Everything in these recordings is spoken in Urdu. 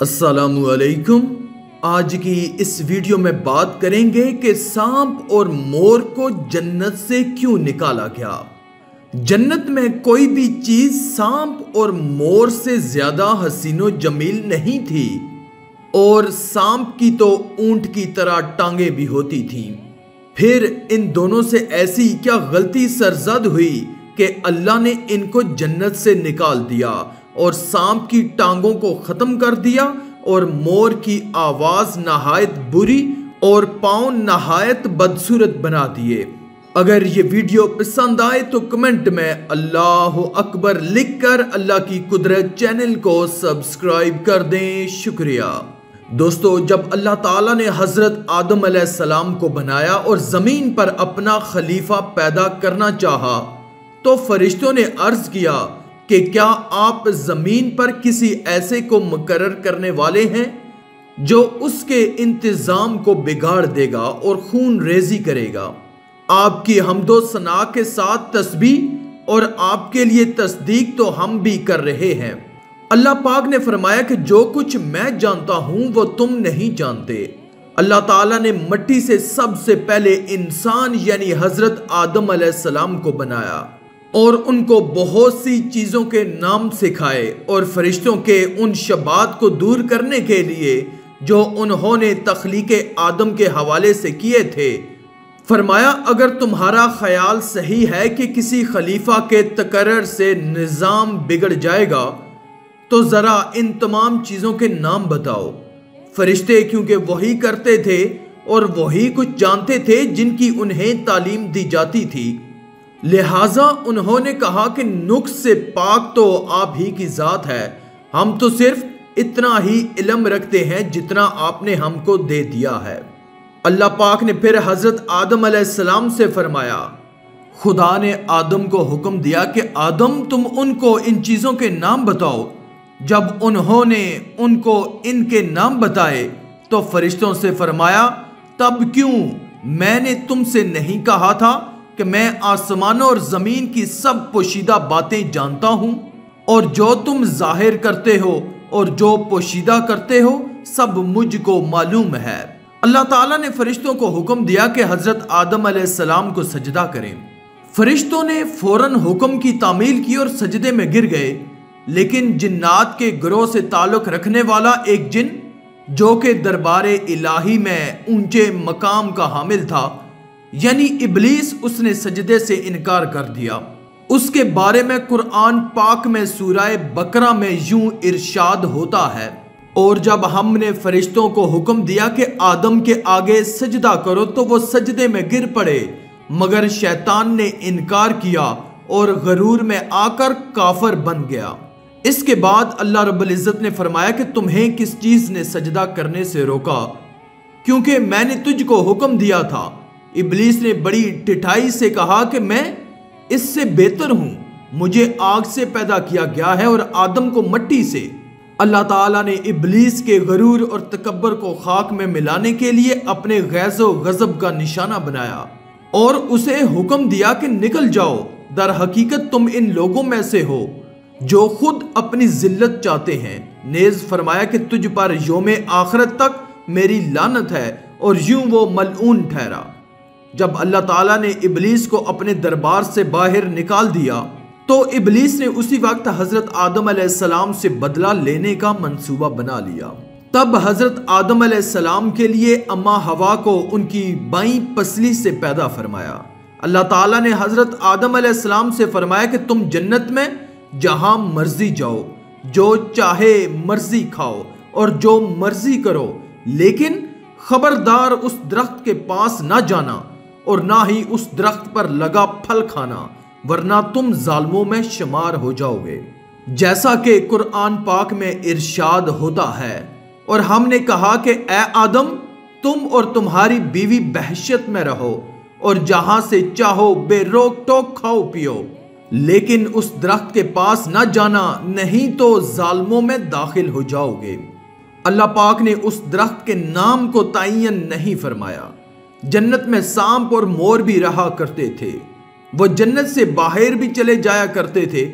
السلام علیکم۔ آج کی اس ویڈیو میں بات کریں گے کہ سانپ اور مور کو جنت سے کیوں نکالا گیا۔ جنت میں کوئی بھی چیز سانپ اور مور سے زیادہ حسین و جمیل نہیں تھی، اور سانپ کی تو اونٹ کی طرح ٹانگیں بھی ہوتی تھیں۔ پھر ان دونوں سے ایسی کیا غلطی سرزد ہوئی کہ اللہ نے ان کو جنت سے نکال دیا اور سانپ کی ٹانگوں کو ختم کر دیا اور مور کی آواز نہایت بری اور پاؤں نہایت بدصورت بنا دیے۔ اگر یہ ویڈیو پسند آئے تو کمنٹ میں اللہ اکبر لکھ کر اللہ کی قدرت چینل کو سبسکرائب کر دیں۔ شکریہ۔ دوستو، جب اللہ تعالیٰ نے حضرت آدم علیہ السلام کو بنایا اور زمین پر اپنا خلیفہ پیدا کرنا چاہا تو فرشتوں نے عرض کیا کہ کیا آپ زمین پر کسی ایسے کو مقرر کرنے والے ہیں جو اس کے انتظام کو بگاڑ دے گا اور خون ریزی کرے گا؟ آپ کی حمد و ثنا کے ساتھ تسبیح اور آپ کے لیے تصدیق تو ہم بھی کر رہے ہیں۔ اللہ پاک نے فرمایا کہ جو کچھ میں جانتا ہوں وہ تم نہیں جانتے۔ اللہ تعالیٰ نے مٹی سے سب سے پہلے انسان یعنی حضرت آدم علیہ السلام کو بنایا اور ان کو بہت سی چیزوں کے نام سکھائے اور فرشتوں کے ان شبہات کو دور کرنے کے لیے جو انہوں نے تخلیق آدم کے حوالے سے کیے تھے، فرمایا اگر تمہارا خیال صحیح ہے کہ کسی خلیفہ کے تقرر سے نظام بگڑ جائے گا تو ذرا ان تمام چیزوں کے نام بتاؤ۔ فرشتے کیونکہ وہی کرتے تھے اور وہی کچھ جانتے تھے جن کی انہیں تعلیم دی جاتی تھی، لہٰذا انہوں نے کہا کہ نقص سے پاک تو آپ ہی کی ذات ہے، ہم تو صرف اتنا ہی علم رکھتے ہیں جتنا آپ نے ہم کو دے دیا ہے۔ اللہ پاک نے پھر حضرت آدم علیہ السلام سے فرمایا، خدا نے آدم کو حکم دیا کہ آدم تم ان کو ان چیزوں کے نام بتاؤ۔ جب انہوں نے ان کو ان کے نام بتائے تو فرشتوں سے فرمایا، تب کیوں میں نے تم سے نہیں کہا تھا کہ میں آسمانوں اور زمین کی سب پوشیدہ باتیں جانتا ہوں، اور جو تم ظاہر کرتے ہو اور جو پوشیدہ کرتے ہو سب مجھ کو معلوم ہے۔ اللہ تعالیٰ نے فرشتوں کو حکم دیا کہ حضرت آدم علیہ السلام کو سجدہ کریں۔ فرشتوں نے فوراً حکم کی تعمیل کی اور سجدے میں گر گئے، لیکن جنات کے گروہ سے تعلق رکھنے والا ایک جن جو کہ دربار الہی میں اونچے مقام کا حامل تھا یعنی ابلیس، اس نے سجدے سے انکار کر دیا۔ اس کے بارے میں قرآن پاک میں سورہ بقرہ میں یوں ارشاد ہوتا ہے، اور جب ہم نے فرشتوں کو حکم دیا کہ آدم کے آگے سجدہ کرو تو وہ سجدے میں گر پڑے، مگر شیطان نے انکار کیا اور غرور میں آ کر کافر بن گیا۔ اس کے بعد اللہ رب العزت نے فرمایا کہ تمہیں کس چیز نے سجدہ کرنے سے روکا؟ کیونکہ میں نے تجھ کو حکم دیا تھا۔ ابلیس نے بڑی ٹھٹائی سے کہا کہ میں اس سے بہتر ہوں، مجھے آگ سے پیدا کیا گیا ہے اور آدم کو مٹی سے۔ اللہ تعالیٰ نے ابلیس کے غرور اور تکبر کو خاک میں ملانے کے لیے اپنے غیظ و غضب کا نشانہ بنایا اور اسے حکم دیا کہ نکل جاؤ، در حقیقت تم ان لوگوں میں سے ہو جو خود اپنی ذلت چاہتے ہیں۔ نیز فرمایا کہ تجھ پر یوم آخرت تک میری لعنت ہے، اور یوں وہ ملعون ٹھہرا۔ جب اللہ تعالیٰ نے ابلیس کو اپنے دربار سے باہر نکال دیا تو ابلیس نے اسی وقت حضرت آدم علیہ السلام سے بدلہ لینے کا منصوبہ بنا لیا۔ تب حضرت آدم علیہ السلام کے لیے اماں حوا کو ان کی بائیں پسلی سے پیدا فرمایا۔ اللہ تعالیٰ نے حضرت آدم علیہ السلام سے فرمایا کہ تم جنت میں جہاں مرضی جاؤ، جو چاہے مرضی کھاؤ اور جو مرضی کرو، لیکن خبردار اس درخت کے پاس نہ جانا اور نہ ہی اس درخت پر لگا پھل کھانا، ورنہ تم ظالموں میں شمار ہو جاؤ گے، جیسا کہ قرآن پاک میں ارشاد ہوتا ہے۔ اور ہم نے کہا کہ اے آدم، تم اور تمہاری بیوی بہشت میں رہو اور جہاں سے چاہو بے روک ٹوک کھاؤ پیو، لیکن اس درخت کے پاس نہ جانا، نہیں تو ظالموں میں داخل ہو جاؤ گے۔ اللہ پاک نے اس درخت کے نام کو تعین نہیں فرمایا۔ جنت میں سانپ اور مور بھی رہا کرتے تھے، وہ جنت سے باہر بھی چلے جایا کرتے تھے۔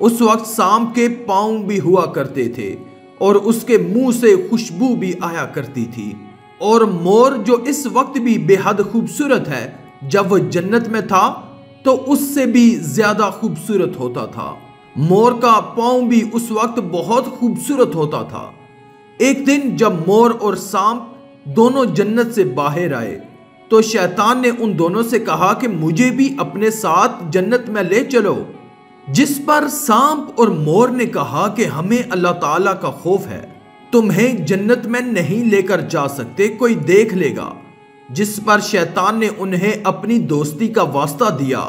اس وقت سانپ کے پاؤں بھی ہوا کرتے تھے اور اس کے منہ سے خوشبو بھی آیا کرتی تھی۔ اور مور جو اس وقت بھی بے حد خوبصورت ہے، جب وہ جنت میں تھا تو اس سے بھی زیادہ خوبصورت ہوتا تھا۔ مور کا پاؤں بھی اس وقت بہت خوبصورت ہوتا تھا۔ ایک دن جب مور اور سانپ دونوں جنت سے باہر آئے تو شیطان نے ان دونوں سے کہا کہ مجھے بھی اپنے ساتھ جنت میں لے چلو، جس پر سانپ اور مور نے کہا کہ ہمیں اللہ تعالیٰ کا خوف ہے، تمہیں جنت میں نہیں لے کر جا سکتے، کوئی دیکھ لے گا۔ جس پر شیطان نے انہیں اپنی دوستی کا واسطہ دیا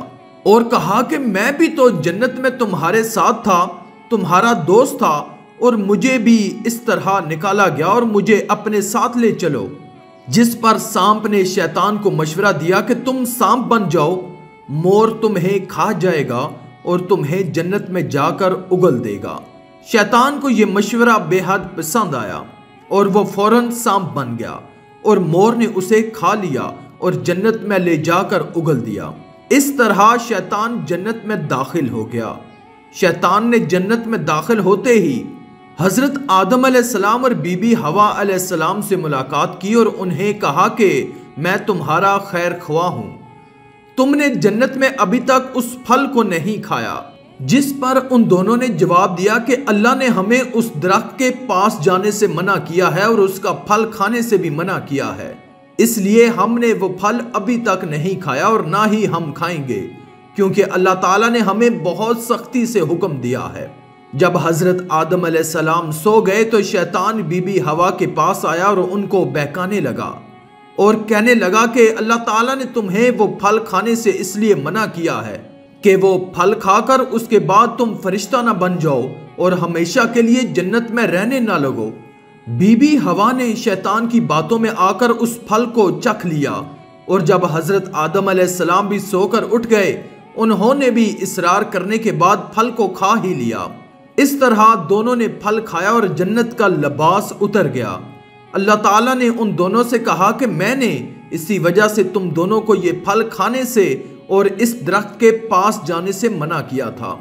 اور کہا کہ میں بھی تو جنت میں تمہارے ساتھ تھا، تمہارا دوست تھا، اور مجھے بھی اس طرح نکالا گیا اور مجھے اپنے ساتھ لے چلو۔ جس پر سانپ نے شیطان کو مشورہ دیا کہ تم سانپ بن جاؤ، مور تمہیں کھا جائے گا اور تمہیں جنت میں جا کر اگل دے گا۔ شیطان کو یہ مشورہ بے حد پسند آیا اور وہ فوراً سانپ بن گیا اور مور نے اسے کھا لیا اور جنت میں لے جا کر اگل دیا۔ اس طرح شیطان جنت میں داخل ہو گیا۔ شیطان نے جنت میں داخل ہوتے ہی حضرت آدم علیہ السلام اور بی بی حوا علیہ السلام سے ملاقات کی اور انہیں کہا کہ میں تمہارا خیر خواہ ہوں، تم نے جنت میں ابھی تک اس پھل کو نہیں کھایا۔ جس پر ان دونوں نے جواب دیا کہ اللہ نے ہمیں اس درخت کے پاس جانے سے منع کیا ہے اور اس کا پھل کھانے سے بھی منع کیا ہے، اس لیے ہم نے وہ پھل ابھی تک نہیں کھایا اور نہ ہی ہم کھائیں گے، کیونکہ اللہ تعالیٰ نے ہمیں بہت سختی سے حکم دیا ہے۔ جب حضرت آدم علیہ السلام سو گئے تو شیطان بی بی حوا کے پاس آیا اور ان کو بہکانے لگا اور کہنے لگا کہ اللہ تعالیٰ نے تمہیں وہ پھل کھانے سے اس لیے منع کیا ہے کہ وہ پھل کھا کر اس کے بعد تم فرشتہ نہ بن جاؤ اور ہمیشہ کے لیے جنت میں رہنے نہ لگو۔ بی بی حوا نے شیطان کی باتوں میں آ کر اس پھل کو چکھ لیا، اور جب حضرت آدم علیہ السلام بھی سو کر اٹھ گئے، انہوں نے بھی اصرار کرنے کے بعد پھل کو کھا ہی لیا۔ اس طرح دونوں نے پھل کھایا اور جنت کا لباس اتر گیا۔ اللہ تعالیٰ نے ان دونوں سے کہا کہ میں نے اسی وجہ سے تم دونوں کو یہ پھل کھانے سے اور اس درخت کے پاس جانے سے منع کیا تھا۔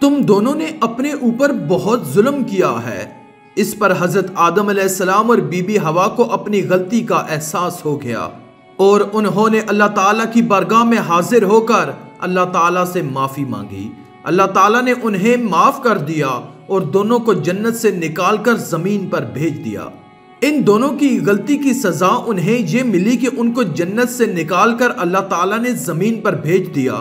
تم دونوں نے اپنے اوپر بہت ظلم کیا ہے۔ اس پر حضرت آدم علیہ السلام اور بی بی حوا کو اپنی غلطی کا احساس ہو گیا اور انہوں نے اللہ تعالیٰ کی بارگاہ میں حاضر ہو کر اللہ تعالیٰ سے معافی مانگی۔ اللہ تعالیٰ نے انہیں معاف کر دیا اور دونوں کو جنت سے نکال کر زمین پر بھیج دیا۔ ان دونوں کی غلطی کی سزا انہیں یہ ملی کہ ان کو جنت سے نکال کر اللہ تعالیٰ نے زمین پر بھیج دیا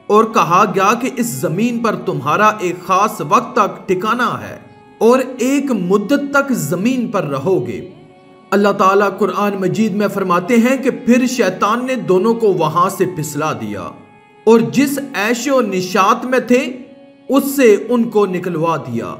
اور کہا گیا کہ اس زمین پر تمہارا ایک خاص وقت تک ٹھکانہ ہے اور ایک مدت تک زمین پر رہو گے۔ اللہ تعالیٰ قرآن مجید میں فرماتے ہیں کہ پھر شیطان نے دونوں کو وہاں سے پھسلا دیا اور جس عیش و نشاط میں تھے اس سے ان کو نکلوا دیا۔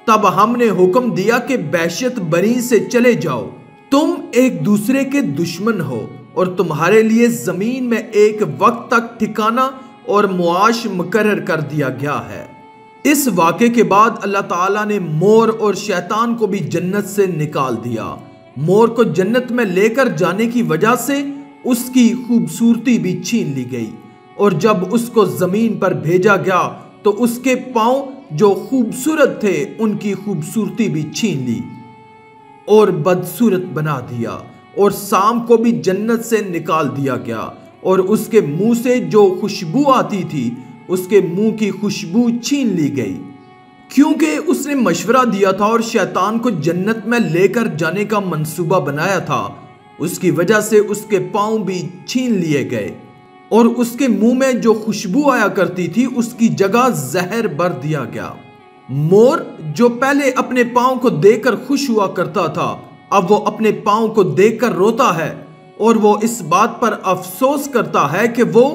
تب ہم نے حکم دیا کہ بحشت بری سے چلے جاؤ، تم ایک دوسرے کے دشمن ہو اور تمہارے لیے زمین میں ایک وقت تک ٹھکانہ اور معاش مقرر کر دیا گیا ہے۔ اس واقعے کے بعد اللہ تعالیٰ نے مور اور شیطان کو بھی جنت سے نکال دیا۔ مور کو جنت میں لے کر جانے کی وجہ سے اس کی خوبصورتی بھی چھین لی گئی، اور جب اس کو زمین پر بھیجا گیا تو اس کے پاؤں جو خوبصورت تھے ان کی خوبصورتی بھی چھین لی اور بدصورت بنا دیا، اور سانپ کو بھی جنت سے نکال دیا گیا، اور اس کے منہ سے جو خوشبو آتی تھی اس کے منہ کی خوشبو چھین لی گئی، کیونکہ اس نے مشورہ دیا تھا اور شیطان کو جنت میں لے کر جانے کا منصوبہ بنایا تھا۔ اس کی وجہ سے اس کے پاؤں بھی چھین لیے گئے، اور اس کے منہ میں جو خوشبو آیا کرتی تھی اس کی جگہ زہر بھر دیا گیا۔ مور جو پہلے اپنے پاؤں کو دیکھ کر خوش ہوا کرتا تھا، اب وہ اپنے پاؤں کو دیکھ کر روتا ہے، اور وہ اس بات پر افسوس کرتا ہے کہ وہ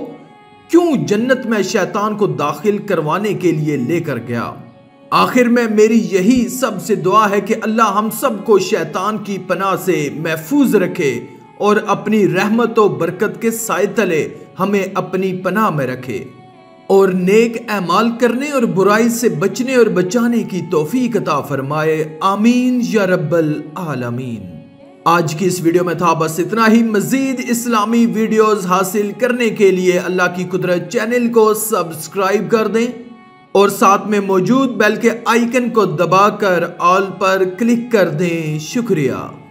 کیوں جنت میں شیطان کو داخل کروانے کے لیے لے کر گیا۔ آخر میں میری یہی سب سے دعا ہے کہ اللہ ہم سب کو شیطان کی پناہ سے محفوظ رکھے اور اپنی رحمت و برکت کے سائے تلے ہمیں اپنی پناہ میں رکھے، اور نیک اعمال کرنے اور برائی سے بچنے اور بچانے کی توفیق عطا فرمائے، آمین یا رب العالمین۔ آج کی اس ویڈیو میں تھا بس اتنا ہی۔ مزید اسلامی ویڈیوز حاصل کرنے کے لیے اللہ کی قدرت چینل کو سبسکرائب کر دیں اور ساتھ میں موجود بیل کے آئیکن کو دبا کر آل پر کلک کر دیں۔ شکریہ۔